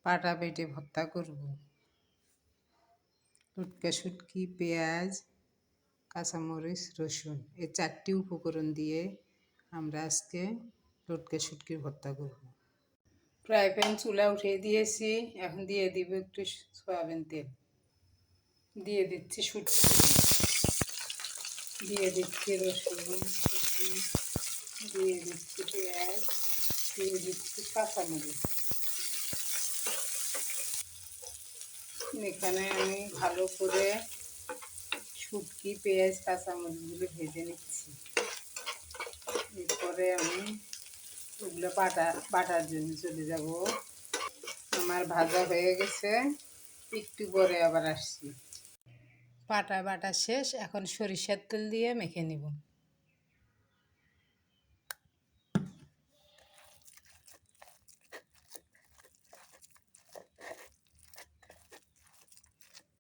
পাটা বেটে ভর্তা করব। লটকা শুটকি, পেঁয়াজ, কাঁচামরিচ, রসুন এই 4টি উপকরণ দিয়ে আমরা আজকে লটকা শুটকির ভর্তা করব। ফ্রাই প্যান চুলা উঠিয়ে দিয়েছি, এখন দিয়ে দিব একটু সয়াবিন তেল, দিয়ে দিচ্ছি শুটকি, দিয়ে দিচ্ছি রসুন, দিয়ে দিচ্ছি পেঁয়াজ, দিয়ে দিচ্ছি কাঁচামরিচ। এখানে আমি ভালো করে শুটকি, পেঁয়াজ, কাঁচামরিচগুলো ভেজে নিচ্ছি। এরপরে আমি ওগুলো বাটার জন্য চলে যাব। আমার ভাজা হয়ে গেছে, একটু পরে আবার আসছি। বাটা শেষ, এখন সরিষার তেল দিয়ে মেখে নিব।